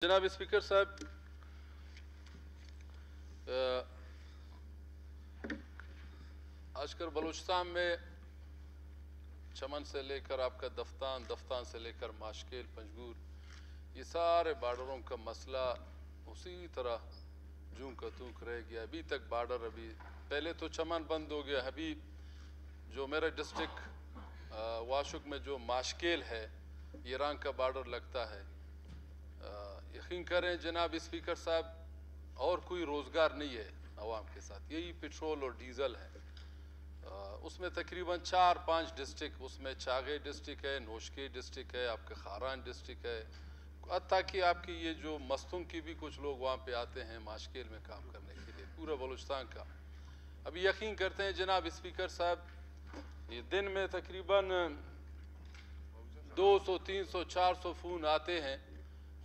जनाब स्पीकर साहब, आजकल बलूचिस्तान में चमन से लेकर आपका दफ्तान, दफ्तान से लेकर माशकेल, पंजगूर, ये सारे बार्डरों का मसला उसी तरह जूं का तूं रह गया। अभी तक बार्डर, अभी पहले तो चमन बंद हो गया, अभी जो मेरा डिस्ट्रिक्ट वाशुक में जो माशकेल है, ईरान का बार्डर लगता है। यकीन करें जनाब स्पीकर साहब, और कोई रोज़गार नहीं है आवाम के साथ, यही पेट्रोल और डीज़ल है। उसमें तकरीबन 4-5 डिस्ट्रिक्ट, उसमें चागे डिस्ट्रिक्ट है, नोशके डिस्ट्रिक्ट है, आपके खारान डिस्ट्रिक्ट है, हत्ता कि आपकी ये जो मस्तूम की भी कुछ लोग वहाँ पे आते हैं माशकेल में काम करने के लिए, पूरा बलूचिस्तान का। अभी यकीन करते हैं जनाब स्पीकर साहब, ये दिन में तकरीबन 200, 300, 400 फ़ोन आते हैं।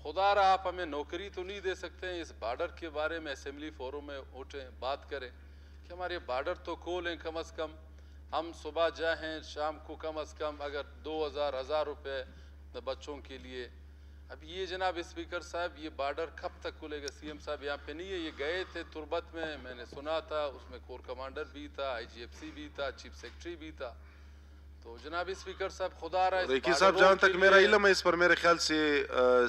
खुदारा आप हमें नौकरी तो नहीं दे सकते हैं, इस बार्डर के बारे में असेंबली फोरम में उठें, बात करें कि हमारे बार्डर तो खोलें कम अज़ कम। हम सुबह जाएँ शाम को कम अज़ कम अगर 2000 रुपये बच्चों के लिए। अब ये जनाब स्पीकर साहब, ये बार्डर कब तक खुलेगा? सीएम साहब यहाँ पे नहीं है, ये गए थे तुरबत में, मैंने सुना था उसमें कोर कमांडर भी था, IGFC भी था, चीफ सेक्रेटरी भी था। तो जनाब स्पीकर साहब, खुदा रहा रेखी साहब, जहाँ तक मेरा इल्म है इस पर मेरे ख्याल से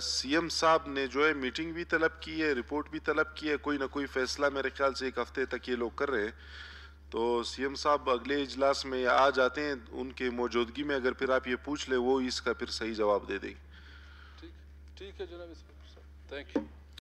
सीएम साहब ने जो है मीटिंग भी तलब की है, रिपोर्ट भी तलब की है, कोई ना कोई फैसला मेरे ख्याल से 1 हफ्ते तक ये लोग कर रहे हैं। तो सीएम साहब अगले इजलास में आ जाते हैं, उनके मौजूदगी में अगर फिर आप ये पूछ ले, वो इसका फिर सही जवाब दे देंगे। ठीक है जनाब स्पीकर साहब, थैंक यू।